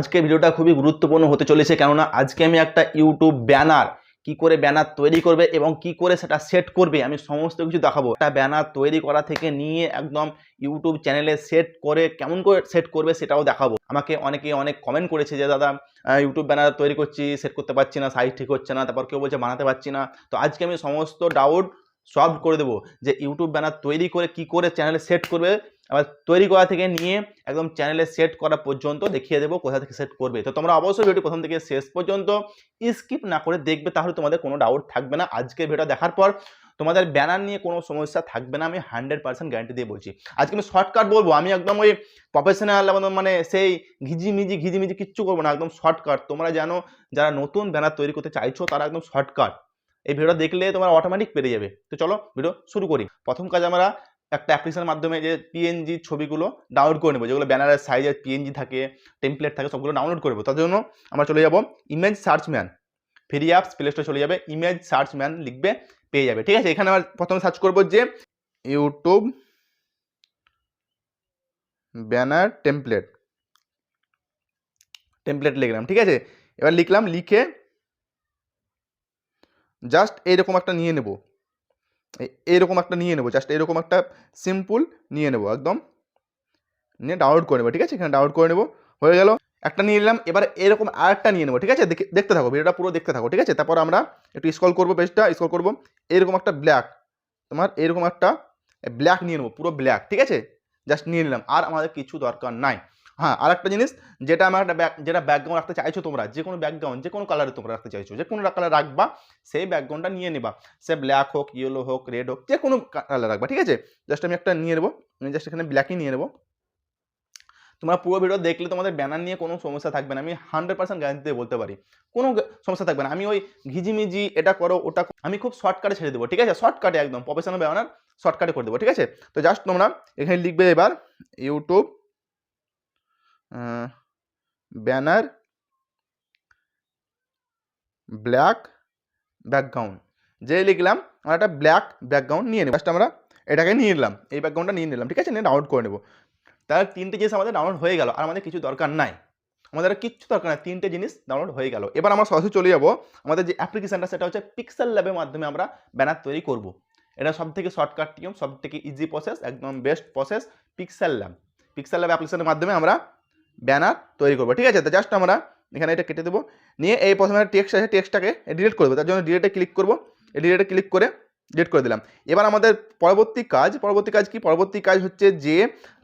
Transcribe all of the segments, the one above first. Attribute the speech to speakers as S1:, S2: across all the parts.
S1: আজকে ভিডিওটা খুবই গুরুত্বপূর্ণ হতে চলেছে, কেননা আজকে আমি একটা ইউটিউব ব্যানার কি করে ব্যানার তৈরি করবে এবং কি করে সেটা সেট করবে আমি সমস্ত কিছু দেখাবো। একটা ব্যানার তৈরি করা থেকে নিয়ে একদম ইউটিউব চ্যানেলে সেট করে কেমন করে সেট করবে সেটাও দেখাবো। আমাকে অনেকে অনেক কমেন্ট করেছে যে দাদা ইউটিউব ব্যানার তৈরি করছি, সেট করতে পারছি না, সাইজ ঠিক হচ্ছে না, তারপর কেউ বলছে বানাতে পারছি না। তো আজকে আমি সমস্ত ডাউট সলভ করে দেবো যে ইউটিউব ব্যানার তৈরি করে কি করে চ্যানেলে সেট করবে, আবার তৈরি করা থেকে নিয়ে একদম চ্যানেলে সেট করা পর্যন্ত দেখিয়ে দেবো কোথা থেকে সেট করবে। তো তোমরা অবশ্যই ভিডিও প্রথম থেকে শেষ পর্যন্ত স্কিপ না করে দেখবে, তাহলে তোমাদের কোনো ডাউট থাকবে না। আজকের ভিডিও দেখার পর তোমাদের ব্যানার নিয়ে কোনো সমস্যা থাকবে না, আমি 100% গ্যারান্টি দিয়ে বলছি। আজকে আমি শর্টকাট বলবো, আমি একদম ওই প্রফেশনাল মানে সেই ঘিজিমিজি কিচ্ছু করবো না, একদম শর্টকাট। তোমরা জানো যারা নতুন ব্যানার তৈরি করতে চাইছো তারা একদম শর্টকাট এই ভিডিও দেখলে তোমার অটোমেটিক পেরে যাবে। তো চলো ভিডিও শুরু করি। প্রথম কাজ, আমরা একটা অ্যাপ্লিকেশনের মাধ্যমে যে পিএনজি ছবিগুলো ডাউনলোড করে নেবো, যেগুলো ব্যানারের সাইজের পিএনজি থাকে, টেমপ্লেট থাকে, সবগুলো ডাউনলোড করবো। তার জন্য আমরা চলে যাব image search man, free apps play স্টোরে চলে যাবে, ইমেজ সার্চ ম্যান লিখবে, পেয়ে যাবে। ঠিক আছে, এখানে আমরা প্রথমে সার্চ করবো যে ইউটিউব ব্যানার টেমপ্লেট লিখলাম। ঠিক আছে, এবার লিখলাম, লিখে জাস্ট এইরকম একটা নিয়ে নেব, এইরকম একটা নিয়ে নেবো, জাস্ট এরকম একটা সিম্পল নিয়ে নেবো, একদম নিয়ে ডাউনলোড করে নেবো। ঠিক আছে, এখানে ডাউনলোড করে নেবো, হয়ে গেল একটা নিয়ে নিলাম। এবার এরকম আরেকটা নিয়ে নেবো। ঠিক আছে, দেখতে থাকো ভিডিওটা পুরো দেখতে থাকো। ঠিক আছে, তারপর আমরা একটু স্ক্রল করবো, পেজটা স্ক্রল করবো, এরকম একটা ব্ল্যাক, তোমার এরকম একটা ব্ল্যাক নিয়ে নেবো, পুরো ব্ল্যাক। ঠিক আছে, জাস্ট নিয়ে নিলাম, আর আমাদের কিছু দরকার নাই। হ্যাঁ, আর একটা জিনিস, যেটা আমার একটা যেটা ব্যাকগ্রাউন্ড রাখতে চাইছো তোমরা, যে কোনো ব্যাকগ্রাউন্ড যে কোনো কালারে তোমরা রাখতে চাইছো, যে কোনো কালার রাখবা, সেই ব্যাকগ্রাউন্ডটা নিয়ে নেবা। সে ব্ল্যাক হোক, ইয়েলো হোক, রেড হোক, যে কোনো কালার রাখবা। ঠিক আছে, জাস্ট আমি একটা নিয়ে নেবো, জাস্ট এখানে ব্ল্যাকই নিয়ে নেবো। তোমরা পুরো ভিডিও দেখলে তোমাদের ব্যানার নিয়ে কোনো সমস্যা থাকবে না, আমি 100% গ্যারান্টি দিয়ে বলতে পারি, কোনো সমস্যা থাকবে না। আমি ওই ঘিজিমিজি এটা করো ওটা আমি খুব শর্টকাটে ছেড়ে দেবো। ঠিক আছে, শর্টকাটে একদম প্রফেশনাল ব্যানার শর্টকাটে করে দেবো। ঠিক আছে, তো জাস্ট তোমরা এখানে লিখবে এবার ইউটিউব ব্যানার ব্ল্যাক ব্যাকগ্রাউন্ড, যে লিখলাম আমরা একটা ব্ল্যাক ব্যাকগ্রাউন্ড নিয়ে নেব। জাস্ট আমরা এটাকে নিয়ে নিলাম, এই ব্যাকগ্রাউন্ডটা নিয়ে নিলাম। ঠিক আছে, নিয়ে ডাউনলোড করে নেবো। তাহলে তিনটে জিনিস আমাদের ডাউনলোড হয়ে গেল, আর আমাদের কিছু দরকার নাই, আমাদের কিচ্ছু দরকার নাই, তিনটে জিনিস ডাউনলোড হয়ে গেল। এবার আমরা সরাসরি চলে যাবো আমাদের যে অ্যাপ্লিকেশনটা, সেটা হচ্ছে পিক্সেল ল্যাবের মাধ্যমে আমরা ব্যানার তৈরি করব। এটা সব থেকে শর্টকাট নিয়ম, সব থেকে ইজি প্রসেস, একদম best process pixel lab. Pixel lab অ্যাপ্লিকেশনের মাধ্যমে আমরা ব্যানার তৈরি করবো। ঠিক আছে, তো জাস্ট আমরা এখানে এটা কেটে দেবো, নিয়ে এই প্রথমে টেক্সট আছে, টেক্সটটাকে ডিলিট করবো। তার জন্য ডিলিটে ক্লিক করবো, ডিলিটে ক্লিক করে ডিলিট করে দিলাম। এবার আমাদের পরবর্তী কাজ কি? পরবর্তী কাজ হচ্ছে যে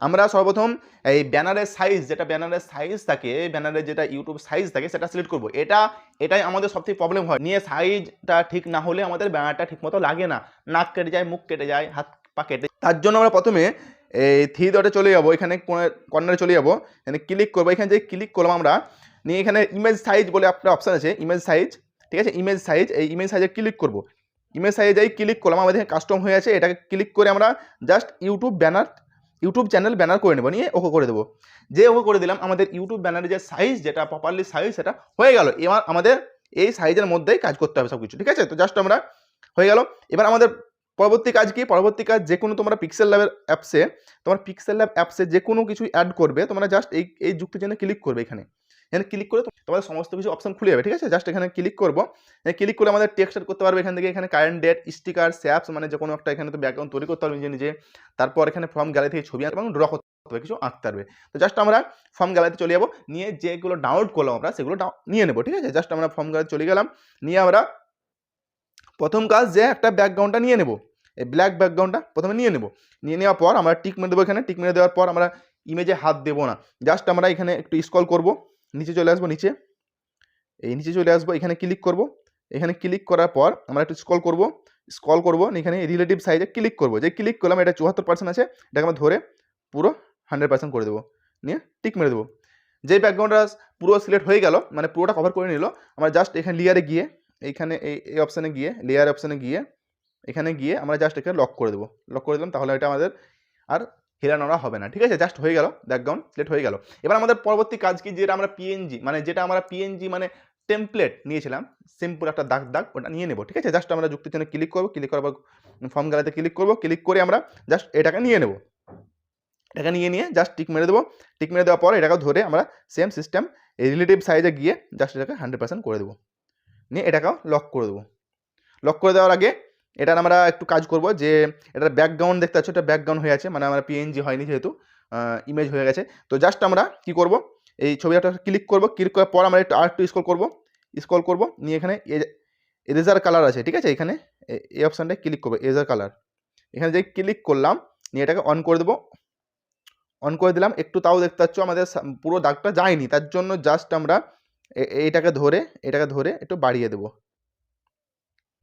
S1: আমরা সর্বপ্রথম এই ব্যানারের সাইজ, যেটা ব্যানারের সাইজ থাকে, ব্যানারের যেটা ইউটিউব সাইজ থাকে, সেটা সিলেক্ট করবো। এটাই আমাদের সবথেকে প্রবলেম হয়, নিয়ে সাইজটা ঠিক না হলে আমাদের ব্যানারটা ঠিক মতো লাগে না, নাক কেটে যায়, মুখ কেটে যায়, হাত পা কেটে। তার জন্য আমরা প্রথমে এই থ্রি ডটে চলে যাবো, এখানে কর্নারে চলে যাবো, এখানে ক্লিক করবো। এখানে যে ক্লিক করলাম আমরা, নিয়ে এখানে ইমেজ সাইজ বলে একটা অপশান আছে, ইমেজ সাইজ। ঠিক আছে, ইমেজ সাইজ, এই ইমেজ সাইজে ক্লিক করবো। ইমেজ সাইজে ক্লিক করলাম, আমাদের এখানে কাস্টম হয়ে আছে, এটাকে ক্লিক করে আমরা জাস্ট ইউটিউব চ্যানেল ব্যানার করে নেবো, নিয়ে ওকে করে দেবো। যে ওকে করে দিলাম, আমাদের ইউটিউব ব্যানারের যে সাইজ, যেটা প্রপারলি সাইজ, সেটা হয়ে গেল। এবার আমাদের এই সাইজের মধ্যেই কাজ করতে হবে সব কিছু। ঠিক আছে, তো জাস্ট আমরা হয়ে গেল। এবার আমাদের পরবর্তী কাজ কি? পরবর্তী কাজ, যে কোনো তোমরা পিক্সেল ল্যাবের অ্যাপসে, তোমার পিক্সেল ল্যাব অ্যাপসে যে কোনো কিছু অ্যাড করবে, তোমরা জাস্ট এই যুক্ত চিহ্নে ক্লিক করবে। এখানে ক্লিক করে তোমাদের সমস্ত কিছু অপশন খুলে যাবে। ঠিক আছে, জাস্ট এখানে ক্লিক করবো, ক্লিক করে আমাদের টেক্সট অ্যাড করতে পারবে এখান থেকে। এখানে কারেন্ট ডেট, স্টিকার, স্যাপস, মানে যে কোনো একটা এখানে তো ব্যাকগ্রাউন্ড তৈরি করতে পারবে নিজে। তারপর এখানে ফর্ম গ্যালারি থেকে ছবি এবং ড্র করতে হবে, কিছু আঁকতে পারবে। তো জাস্ট আমরা ফর্ম গ্যালারিতে চলে যাবো, নিয়ে যেগুলো ডাউনলোড করলাম আমরা সেগুলো নিয়ে নেবো। ঠিক আছে, জাস্ট আমরা ফর্ম গ্যালারি চলে গেলাম, নিয়ে আমরা প্রথম কাজ যে একটা ব্যাকগ্রাউন্ডটা নিয়ে নেবো, এই ব্ল্যাক ব্যাকগ্রাউন্ডটা প্রথমে নিয়ে নেবো। নিয়ে নেওয়ার পর আমরা টিক মেরে দেবো। এখানে টিক মেরে দেওয়ার পর আমরা ইমেজে হাত দেবো না, জাস্ট আমরা এখানে একটু স্ক্রল করবো, নিচে চলে আসবো, নিচে চলে আসবো, এখানে ক্লিক করবো। এখানে ক্লিক করার পর আমরা একটু স্ক্রল করবো, এখানে রিলেটিভ সাইজে ক্লিক করবো। যে ক্লিক করলাম, এটা 74% আছে, এটাকে আমরা ধরে পুরো 100% করে দেবো, নিয়ে টিক মেরে দেবো। যে ব্যাকগ্রাউন্ডটা পুরো সিলেক্ট হয়ে গেল, মানে পুরোটা কভার করে নিল, আমরা জাস্ট এখানে লেয়ারে গিয়ে, এইখানে এই অপশানে গিয়ে, লেয়ার অপশানে গিয়ে, এখানে গিয়ে আমরা জাস্ট এখানে লক করে দেবো। লক করে দিলাম, তাহলে এটা আমাদের আর হেরানোরা হবে না। ঠিক আছে, জাস্ট হয়ে গেল, ব্যাকগ্রাউন্ড সিলেক্ট হয়ে গেল। এবার আমাদের পরবর্তী কাজ কি? যেটা আমরা পিএনজি মানে টেমপ্লেট নিয়েছিলাম, সিম্পল একটা দাগ ওটা নিয়ে নেবো। ঠিক আছে, জাস্ট আমরা যুক্তির জন্য ক্লিক করবো, ক্লিক করার পর ফর্ম গ্যালারিতে ক্লিক করবো, ক্লিক করে আমরা জাস্ট এটাকে নিয়ে নেবো। এটাকে নিয়ে জাস্ট টিক মেরে দেবো। টিক মেরে দেওয়ার পর এটাকে ধরে আমরা সেম সিস্টেম রিলেটিভ সাইজে গিয়ে জাস্ট এটাকে 100% করে দেবো, নিয়ে এটাকেও লক করে দেবো। লক করে দেওয়ার আগে এটার আমরা একটু কাজ করব, যে এটার ব্যাকগ্রাউন্ড দেখতে পাচ্ছ, এটা ব্যাকগ্রাউন্ড হয়ে আছে, মানে আমরা পিএনজি হয়নি যেহেতু ইমেজ হয়ে গেছে। তো জাস্ট আমরা কি করব, এই ছবিটা ক্লিক করব, ক্লিক করার পর আমরা একটু স্ক্রল করব, নিয়ে এখানে এরেজার কালার আছে, ঠিক আছে, এখানে এই অপশানটায় ক্লিক করবো, এরেজার কালার, এখানে যে ক্লিক করলাম, নিয়ে এটাকে অন করে দেবো। অন করে দিলাম, একটু তাও দেখতে পাচ্ছ আমাদের পুরো দাগটা যায়নি, তার জন্য জাস্ট আমরা এটাকে ধরে একটু বাড়িয়ে দেবো,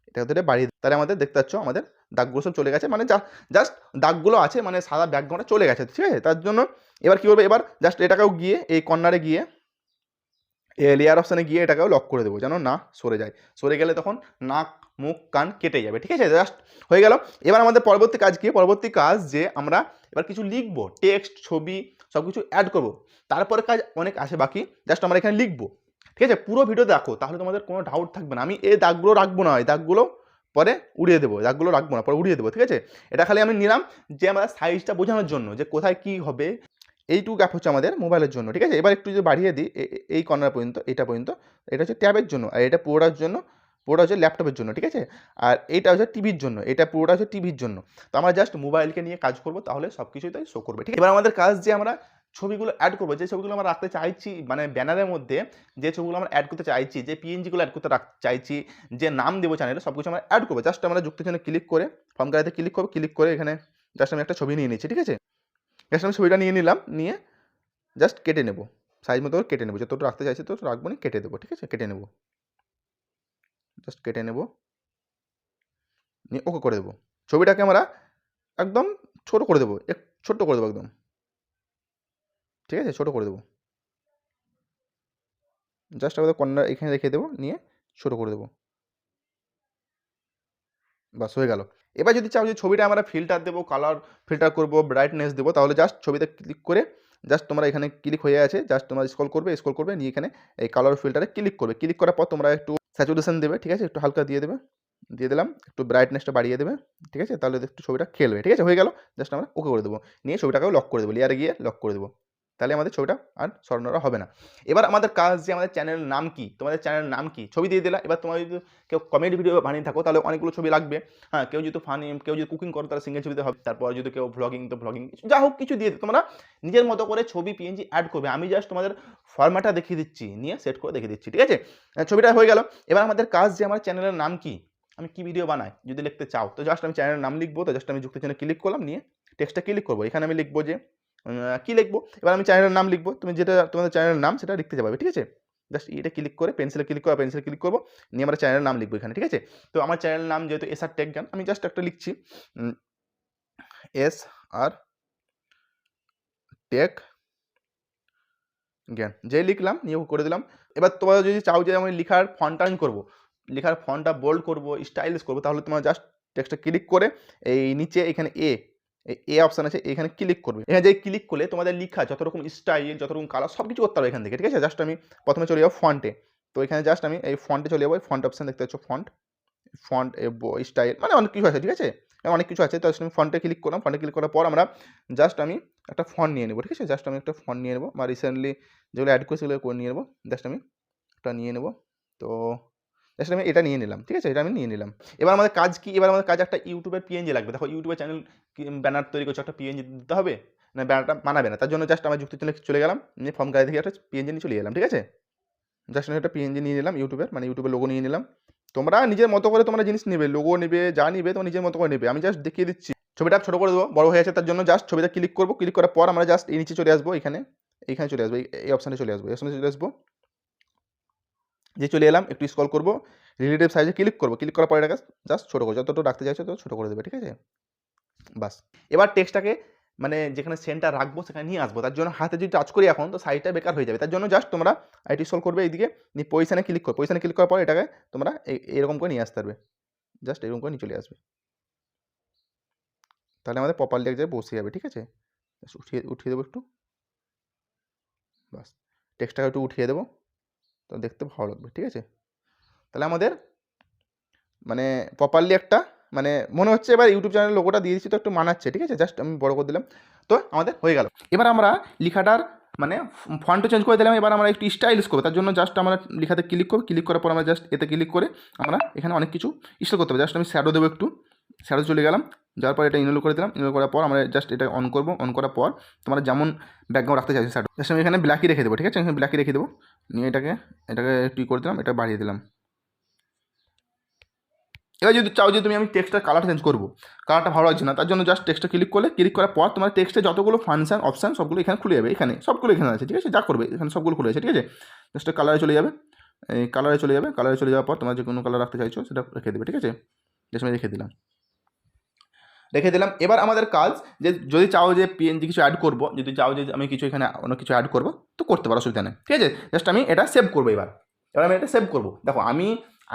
S1: এটাকে ধরে বাড়িয়ে, তাহলে আমাদের দেখতে পাচ্ছ আমাদের দাগগুলো সব চলে গেছে, মানে জাস্ট দাগগুলো আছে, মানে সাদা ব্যাকগ্রাউন্ডটা চলে গেছে, ঠিক আছে। তার জন্য এবার কী করবো, এবার জাস্ট এটাকেও গিয়ে এই কর্নারে গিয়ে লেয়ার অপশানে গিয়ে এটাকেও লক করে দেবো, যেন না সরে যায়, সরে গেলে তখন নাক মুখ কান কেটে যাবে, ঠিক আছে। জাস্ট হয়ে গেল। এবার আমাদের পরবর্তী কাজ কি, পরবর্তী কাজ যে আমরা এবার কিছু লিখবো, টেক্সট ছবি সব কিছু অ্যাড করবো, তারপরে কাজ অনেক আছে বাকি, জাস্ট আমরা এখানে লিখবো, ঠিক আছে। পুরো ভিডিও দেখো, তাহলে তোমাদের কোনো ডাউট থাকবে না। আমি এই দাগগুলো রাখবো না, এই দাগগুলো পরে উড়িয়ে দেবো, দাগগুলো রাখবো না, পরে উড়িয়ে দেবো, ঠিক আছে। এটা খালি আমি নিলাম যে আমরা সাইজটা বোঝানোর জন্য, যে কোথায় কি হবে, এইটুকু গ্যাপ হচ্ছে আমাদের মোবাইলের জন্য, ঠিক আছে। এবার একটু যদি বাড়িয়ে দিই এই কর্নার পর্যন্ত, এটা পর্যন্ত, এটা হচ্ছে ট্যাবের জন্য, আর এটা পুরোটার জন্য, পুরোটা হচ্ছে ল্যাপটপের জন্য, ঠিক আছে। আর এইটা হচ্ছে টিভির জন্য, এটা পুরোটা হচ্ছে টিভির জন্য। তো আমরা জাস্ট মোবাইলকে নিয়ে কাজ করবো, তাহলে সব কিছুই তাই শো করবে, ঠিক আছে। এবার আমাদের কাজ যে আমরা ছবিগুলো অ্যাড করবো, যে ছবিগুলো আমরা রাখতে চাইছি, মানে ব্যানারের মধ্যে যে ছবিগুলো আমরা অ্যাড করতে চাইছি, যে পিএনজিগুলো অ্যাড করতে চাইছি, যে নাম দেবো চ্যানেলে, সব কিছু আমরা অ্যাড করবো। জাস্ট আমরা যুক্তের জন্য ক্লিক করে ফর্ম গাড়িতে ক্লিক করবো, ক্লিক করে এখানে জাস্ট আমি একটা ছবি নিয়ে নিচ্ছি, ঠিক আছে। জাস্ট আমি ছবিটা নিয়ে নিলাম, নিয়ে জাস্ট কেটে নেব, সাইজ মতো কেটে নেবো, যতটা রাখতে চাইছি তো রাখবো না, কেটে দেবো, ঠিক আছে। কেটে নেব, জাস্ট কেটে নেব, নিয়ে ওকে করে দেবো। ছবিটাকে আমরা একদম ছোট করে দেবো, ছোট্ট করে দেবো একদম, ঠিক আছে, ছোট করে দেবো। জাস্ট আমাদের কর্নার এখানে রেখে দেবো, নিয়ে ছোট করে দেবো, বাস হয়ে গেল। এবার যদি চাও যে ছবিটা আমরা ফিল্টার দেবো, কালার ফিল্টার করবো, ব্রাইটনেস দেবো, তাহলে জাস্ট ছবিতে ক্লিক করে জাস্ট তোমরা এখানে ক্লিক হয়ে আছে, জাস্ট তোমরা স্ক্রল করবে, নিয়ে এখানে এই কালার ফিল্টারে ক্লিক করবে। ক্লিক করার পর তোমরা একটু স্যাচুরেশন দেবে, ঠিক আছে, একটু হালকা দিয়ে দিলাম, একটু ব্রাইটনেসটা বাড়িয়ে দেবে, ঠিক আছে, তাহলে একটু ছবিটা খেলবে, ঠিক আছে। হয়ে গেল, জাস্ট আমরা ওকে করে দেবো, নিয়ে ছবিটাকেও লক করে দেবো, লেয়ারে গিয়ে লক করে দেবো, তাহলে আমাদের ছবিটা আর সরানো হবে না। এবার আমাদের কাজ যে আমাদের চ্যানেলের নাম কি, তোমাদের চ্যানেলের নাম কি, ছবি দিয়ে দিলা। এবার তোমার যদি কেউ কমেডি ভিডিও বানিয়ে থাকো, তাহলে অনেকগুলো ছবি লাগবে, হ্যাঁ। কেউ যদি ফানি, কেউ যদি কুকিং করো, তাহলে সিঙ্গেল ছবিতে হবে। তারপর যদি কেউ ভ্লগিং, তো ভ্লগিং, যা হোক কিছু দিয়ে তোমরা নিজের মতো করে ছবি পিএনজি অ্যাড করবে। আমি জাস্ট তোমাদের ফরম্যাটটা দেখিয়ে দিচ্ছি, নিয়ে সেট করে দেখিয়ে দিচ্ছি, ঠিক আছে। ছবিটা হয়ে গেল। এবার আমাদের কাজ যে আমার চ্যানেলের নাম কি, আমি কি ভিডিও বানাই যদি লিখতে চাও, তো জাস্ট আমি চ্যানেলের নাম লিখবো। তো জাস্ট আমি যুক্তের জন্য ক্লিক করলাম, নিয়ে টেক্সটটা ক্লিক করবো, এখানে আমি লিখবো যে কি লিখবো, এবার আমি চ্যানেলের নাম লিখবো, তুমি যেটা তোমাদের চ্যানেলের নাম সেটা লিখতে যাবে, ঠিক আছে। জাস্ট এটা ক্লিক করে পেন্সিলে ক্লিক করবো, নিয়ে আমরা চ্যানেলের নাম লিখবো এখানে, ঠিক আছে। তো আমার চ্যানেলের নাম যেহেতু এসআর টেক জ্ঞান, আমি জাস্ট একটা লিখছি এসআর টেক জ্ঞান, যেই লিখলাম নিয়ে করে দিলাম। এবার তোমরা যদি চাও যে আমি লেখার ফন্টটা চেঞ্জ করবো, লেখার ফন্টটা বোল্ড করবো, স্টাইলিশ করবো, তাহলে তোমরা জাস্ট টেক্সটটা ক্লিক করে এই নিচে এখানে এ অপশান আছে, এখানে ক্লিক করবে। এখানে যে ক্লিক করলে তোমাদের লেখা যত রকম স্টাইল, যত রকম কালার, সব কিছু করতে হবে এখান থেকে, ঠিক আছে। জাস্ট আমি প্রথমে চলে যাবো ফন্টে, তো এখানে জাস্ট আমি এই ফন্টে চলে যাবো, ফন্ট অপশান দেখতে পাচ্ছ, ফন্ট স্টাইল, মানে অনেক কিছু আছে, ঠিক আছে, অনেক কিছু আছে। তো আমি ফন্টে ক্লিক করলাম, ফন্টে ক্লিক করার পর আমরা জাস্ট আমি একটা ফন্ট নিয়ে নেবো, ঠিক আছে। জাস্ট আমি একটা ফন্ট নিয়ে নেবো, বা রিসেন্টলি যেগুলো অ্যাড করেছি সেগুলো করে নিয়ে নেবো, জাস্ট আমি একটা নিয়ে নেবো। তো জাস্ট আমি এটা নিয়ে নিলাম, ঠিক আছে, এটা আমি নিয়ে নিলাম। এবার আমাদের কাজ কি, এবার আমাদের কাজ একটা ইউটিউবের পিএনজি লাগবে। দেখো ইউটিউবের চ্যানেল ব্যানার তৈরি করছে, একটা পিএনজি দিতে হবে, না ব্যানারটা মানাবে না, তার জন্য জাস্ট আমার যুক্তি চলে গেলাম, নিয়ে ফর্ম গাড়ি থেকে একটা পিএনজি নিয়ে চলে গেলাম, ঠিক আছে। জাস্ট আমি একটা পিএনজি নিয়ে নিলাম ইউটিউবের, মানে ইউটিউবের লোগো নিয়ে নিলাম। তোমরা নিজের মতো করে তোমরা জিনিস নেবে, লোগো নেবে, যা নিবে তোমার নিজের মতো করে নেবে, আমি জাস্ট দেখিয়ে দিচ্ছি। ছবিটা ছোটো করে দেবো, বড় হয়ে আছে, তার জন্য জাস্ট ছবিটা ক্লিক করবো, ক্লিক করার পর আমরা জাস্ট এই নিচে চলে আসবো, এইখানে চলে আসবো, এই অপশানে চলে আসবো, এই অপশানে চলে আসবো, যে চলে এলাম, একটু স্ক্রল করবো, রিলেটিভ সাইজে ক্লিক করবো, ক্লিক করার পর এটাকে জাস্ট ছোটো করে, যতটুকু রাখতে চাইছো তত ছোটো করে দেবে, ঠিক আছে, বাস। এবার টেক্সটটাকে মানে যেখানে সেন্টার রাখবো সেখানে নিয়ে আসবো, তার জন্য হাতে যদি টাচ করি এখন, তো সাইডটা বেকার হয়ে যাবে, তার জন্য জাস্ট তোমরা আইটি স্ক্রল করবে এইদিকে, নিয়ে পজিশনে ক্লিক করো, পজিশনে ক্লিক করার পর এটাকে তোমরা এরকম করে নিয়ে আসতে পারবে, জাস্ট এরকম করে নিয়ে চলে আসবে, তাহলে আমাদের প্রপারলি এক জায়গায় বসে যাবে, ঠিক আছে। উঠিয়ে দেবো একটু, বাস, টেক্সটটাকে একটু উঠিয়ে দেবো, তো দেখতে ভালো লাগবে, ঠিক আছে। তাহলে আমাদের মানে প্রপারলি একটা মানে মনে হচ্ছে এবার ইউটিউব চ্যানেলের লোগোটা দিয়ে দিচ্ছি তো একটু মানাচ্ছে, ঠিক আছে, জাস্ট আমি বড় করে দিলাম, তো আমাদের হয়ে গেল। এবার আমরা লেখাটার মানে ফন্টও চেঞ্জ করে দিলাম, এবার আমরা একটু স্টাইলিশ করবো, তার জন্য জাস্ট আমরা লেখাতে ক্লিক করবো, ক্লিক করার পর আমরা জাস্ট এতে ক্লিক করে আমরা এখানে অনেক কিছু স্টাইল করতে হবে। জাস্ট আমি শ্যাডো দেবো, একটু শ্যাডো চলে গেলাম, যাওয়ার পর এটা ইনরোল করে দিলাম, ইনরোল করার পর আমরা জাস্ট এটা অন করবো, অন করার পর তোমরা যেমন ব্যাকগ্রাউন্ড রাখতে চাইছো শ্যাডো, জাস্ট আমি এখানে ব্ল্যাকই রেখে দেবো, ঠিক আছে, এখানে ব্ল্যাকই রেখে দেবো, নিয়ে এটাকে একটু করে দিলাম, এটা বাড়িয়ে দিলাম। এবার যদি চাও যে আমি টেক্সটের কালার চেঞ্জ করবো, কালারটা ভালো লাগছে না, তার জন্য জাস্ট টেক্সটে ক্লিক করলে, ক্লিক করার পর তোমার টেক্সটে যতগুলো ফাংশন অপশান সবগুলো এখানে খুলে যাবে, এখানে সবগুলো এখানে আছে, ঠিক আছে, যা করবে এখানে সবগুলো খুলে আছে, ঠিক আছে। জাস্ট কালারে চলে যাবে, এই কালারে চলে যাবে, কালারে চলে যাওয়ার পর তোমরা যে কোনো কালার রাখতে চাইছো সেটা রেখে দেবে, ঠিক আছে, জাস্ট আমি রেখে দিলাম। এবার আমাদের কাজ যে যদি চাও যে পিএনজি কিছু অ্যাড করবো, যদি চাও যে আমি কিছু এখানে অন্য কিছু অ্যাড করবো তো করতে পারো, অসুবিধা নেই, ঠিক আছে। জাস্ট আমি এটা সেভ করবো, এবার আমি এটা সেভ করবো। দেখো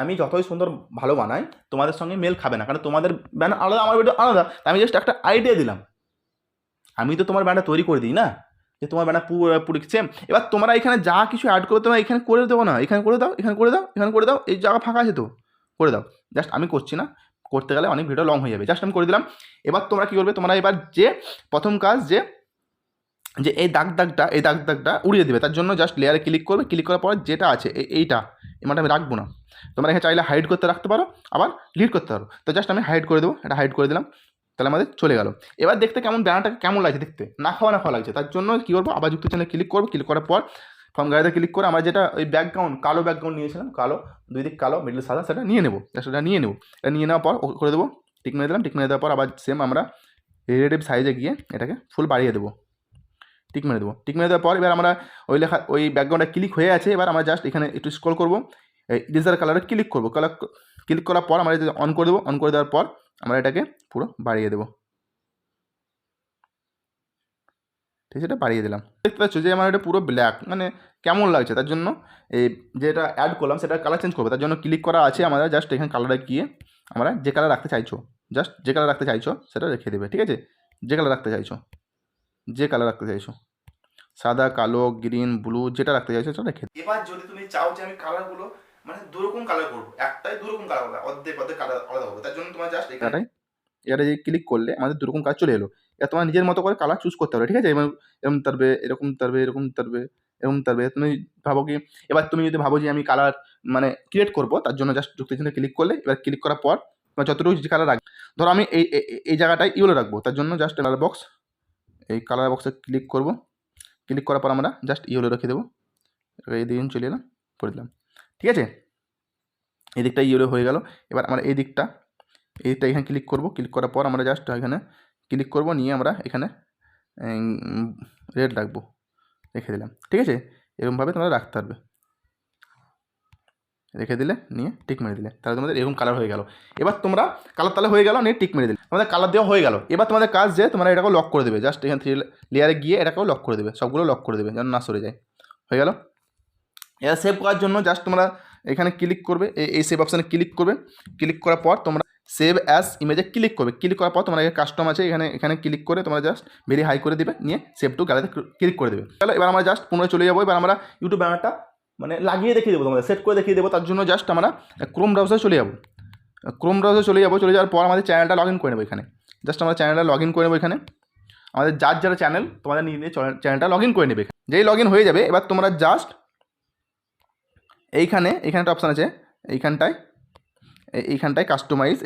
S1: আমি যতই সুন্দর ভালো বানাই তোমাদের সঙ্গে মেল খাবে না, কারণ তোমাদের ব্যান্ড আলাদা, আমার ভিডিও আলাদা, আমি জাস্ট একটা আইডিয়া দিলাম, আমি তো তোমার ব্যান্ডটা তৈরি করে দিই না, যে তোমার ব্যান্ড পুরো সেম। এবার তোমরা এখানে যা কিছু অ্যাড করবে তোমরা এখানে করে দেবো না, এখানে করে দাও, এখানে করে দাও, এখানে করে দাও, এই জায়গা ফাঁকা আছে তো করে দাও। জাস্ট আমি করছি না, করতে গেলে অনেক ভিডিও লং হয়ে যাবে, জাস্ট আমি করে দিলাম। এবার তোমরা কী করবে, তোমরা এবার যে প্রথম কাজ যে এই দাগটা উড়িয়ে দেবে, তার জন্য জাস্ট লেয়ারে ক্লিক করবে, ক্লিক করার পর যেটা আছে এইটা মানে আমি রাখবো না, তোমরা এখানে চাইলে হাইড করতে রাখতে পারো, আবার ডিলিট করতে পারো, তো জাস্ট আমি হাইড করে দেবো, এটা হাইড করে দিলাম, তাহলে আমাদের চলে গেল। এবার দেখতে কেমন ব্যানারটাকে কেমন লাগছে দেখতে, না খাওয়া লাগছে, তার জন্য কী করবো, আবার যুক্ত চ্যানেলে ক্লিক করবো, ক্লিক করার পর ফর্ম গাড়িতে ক্লিক করে আমরা যেটা ওই ব্যাকগ্রাউন্ড কালো ব্যাকগ্রাউন্ড নিয়েছিলাম, কালো দুই দিক কালো মিডল সাদা, সেটা নিয়ে নেবো, সেটা নিয়ে নেওয়ার পর করে দেবো, টিক মেরে দিলাম, টিক মেরে দেওয়ার পর আবার সেম আমরা রিলেটিভ সাইজে গিয়ে এটাকে ফুল বাড়িয়ে দেবো, টিক মেরে দেবো, টিক মেরে দেওয়ার পর এবার আমরা ওই ব্যাকগ্রাউন্ডে ক্লিক হয়ে আছে, এবার আমরা জাস্ট এখানে একটু স্ক্রল করবো, ইরেজার কালারে ক্লিক করবো, ক্লিক করার পর আমরা অন করে দেবো, অন করে দেওয়ার পর আমরা এটাকে পুরো বাড়িয়ে দেবো, ঠিক আছে, এটা বাড়িয়ে দিলাম। দেখতে পাচ্ছ যে আমার এটা পুরো ব্ল্যাক, মানে কেমন লাগছে, তার জন্য এই যেটা অ্যাড করলাম সেটা কালার চেঞ্জ করবো, তার জন্য ক্লিক করা আছে আমরা, জাস্ট এখানে কালারে গিয়ে আমরা যে কালার রাখতে চাইছো, জাস্ট যে কালার রাখতে চাইছো সেটা রেখে দেবে, ঠিক আছে, যে কালার রাখতে চাইছো, সাদা, কালো, গ্রিন, ব্লু, যেটা রাখতে চাইছো সেটা রেখে। এবার যদি তুমি চাও যে আমি কালারগুলো মানে দুরকম কালার করবো, একটাই দুরকম কালার হবে, অর্ধেক কালার আলাদা হবে, তার জন্য তোমার জাস্ট এখানটাই এটা যে ক্লিক করলে আমাদের দুরকম কালার চলে এলো। এবার তোমার নিজের মতো করে কালার চুজ করতে হবে, ঠিক আছে, এরকম তারবে, তুমি ভাবো কি, এবার তুমি যদি ভাবো যে আমি কালার মানে ক্রিয়েট করবো, তার জন্য জাস্ট যুক্ত চিহ্নে ক্লিক করলে, এবার ক্লিক করার পর তোমার যতটুকু যে কালার রাখবে, ধরো আমি এই জায়গাটায় ইয়েলো রাখবো, তার জন্য জাস্ট কালার বক্স, এই কালার বক্সে ক্লিক করবো, ক্লিক করার পর আমরা জাস্ট ইয়েলো রেখে দেবো, এই দিন চলে এলাম করে দিলাম, ঠিক আছে, এই দিকটা ইয়েলো হয়ে গেল। এবার আমরা এই দিকটা এখানে ক্লিক করবো, ক্লিক করার পর আমরা জাস্ট এখানে ক্লিক করবো, নিয়ে আমরা এখানে রেড রাখবো, রেখে দিলাম, ঠিক আছে, এরকমভাবে তোমরা রাখতে পারবে, রেখে দিলে নিয়ে টিক মেরে দিলে, তাহলে তোমাদের এরকম কালার হয়ে গেল। এবার তোমরা কালার তাহলে হয়ে গেল, নিয়ে টিক মেরে দিলে তোমাদের কালার দেওয়া হয়ে গেল। এবার তোমাদের কাজ যে তোমরা এটাকেও লক করে দেবে, জাস্ট এখানে 3 লেয়ারে গিয়ে এটাকেও লক করে দেবে, সবগুলো লক করে দেবে যেন না সরে যায়, হয়ে গেল। এটা সেভ করার জন্য জাস্ট তোমরা এখানে ক্লিক করবে, এই সেভ অপশানে ক্লিক করবে, ক্লিক করার পর তোমরা সেভ অ্যাজ ইমেজে ক্লিক করবে, ক্লিক করার পর তোমরা কাস্টম আছে এখানে ক্লিক করে তোমরা জাস্ট ভেরি হাই করে দেবে, নিয়ে সেভ টু গ্যালারিতে ক্লিক করে দেবে। তাহলে এবার আমরা জাস্ট পুনরায় চলে যাবো, এবার আমরা ইউটিউব ব্যানারটা মানে লাগিয়ে দেখিয়ে দেবো, তোমাদের সেট করে দেখিয়ে দেবো, তার জন্য জাস্ট আমরা ক্রোম ব্রাউজারে চলে যাবো, চলে যাওয়ার পর আমাদের চ্যানেলটা লগ ইন করে নেবো, এখানে জাস্ট আমরা চ্যানেলটা লগ ইন করে নেবো, এখানে আমাদের যারা চ্যানেল তোমাদের নিয়ে চ্যানেলটা লগ ইন করে নেবে, যেই লগ ইন হয়ে যাবে এবার তোমরা জাস্ট এইখানে একটা অপশান আছে, এইখানটায় কাস্টমাইজ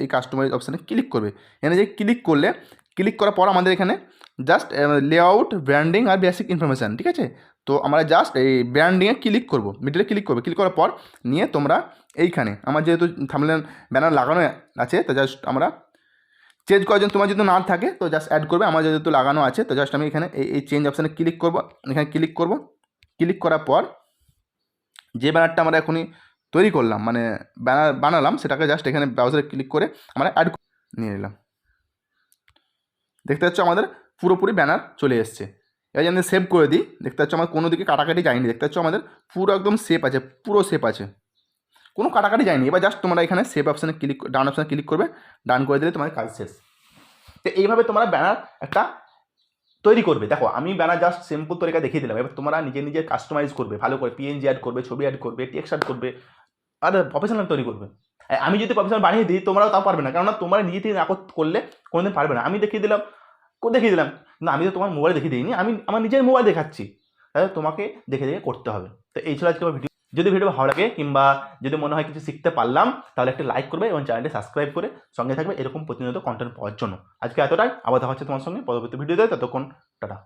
S1: অপশানে ক্লিক করবে, এখানে যে ক্লিক করার পর আমাদের এখানে জাস্ট লেআউট, ব্র্যান্ডিং আর বেসিক ইনফরমেশান, ঠিক আছে, তো আমরা জাস্ট এই ব্র্যান্ডিংয়ে ক্লিক করবো, মিডলে ক্লিক করার পর নিয়ে তোমরা এইখানে আমার যেহেতু থাম্বনেল ব্যানার লাগানো আছে, তো জাস্ট আমরা চেঞ্জ করার জন্য তোমার যদি না থাকে তো জাস্ট অ্যাড করবে, আমার যেহেতু লাগানো আছে তো জাস্ট আমি এখানে এই চেঞ্জ অপশানে ক্লিক করবো, এখানে ক্লিক করার পর যে ব্যানারটা আমরা এখনই তৈরি করলাম মানে ব্যানার বানালাম, সেটাকে জাস্ট এখানে ব্রাউজারে ক্লিক করে আমরা অ্যাড নিয়ে নিলাম, দেখতে পাচ্ছ আমাদের পুরোপুরি ব্যানার চলে এসছে। এবার যদি সেভ করে দিই, দেখতে পাচ্ছ আমার কোনো দিকে কাটাকাটি যায়নি, দেখতে পাচ্ছ আমাদের পুরো একদম শেপ আছে, কোনো কাটাকাটি যায়নি। এবার জাস্ট তোমরা এখানে সেভ অপশানে ডান অপশানে ক্লিক করবে, ডান করে দিলে তোমার কাজ শেষ। তো এইভাবে তোমরা ব্যানার একটা তৈরি করবে। দেখো আমি ব্যানার জাস্ট সিম্পল তরিকা দেখিয়ে দিলাম, এবার তোমরা নিজে কাস্টমাইজ করবে, ভালো করে পিএনজি অ্যাড করবে, ছবি অ্যাড করবে, টেক্সট অ্যাড করবে, আর প্রফেশনাল তৈরি করবে। আমি যদি প্রফেশনাল বানিয়ে দিই তোমরাও তাও পারবে না, কেননা তোমরা নিজে থেকে না করলে কোনোদিন পারবে না। আমি দেখিয়ে দিলাম না, আমি তো তোমার মোবাইল দেখিয়ে দিইনি, আমি আমার নিজের মোবাইল দেখাচ্ছি, তাহলে তোমাকে দেখে দেখে করতে হবে। তো এই ছিল আজকে ভিডিও। যদি ভিডিও ভালো লাগে কিংবা যদি মনে হয় কিছু শিখতে পারলাম, তাহলে একটা লাইক করবে এবং চ্যানেলটি সাবস্ক্রাইব করে সঙ্গে থাকবে এরকম প্রতিনিয়ত কন্টেন্ট পাওয়ার জন্য। আজকে এতটাই, আবার দেখা হচ্ছে তোমার সঙ্গে পরবর্তী ভিডিওতে। ততক্ষণ টাটা।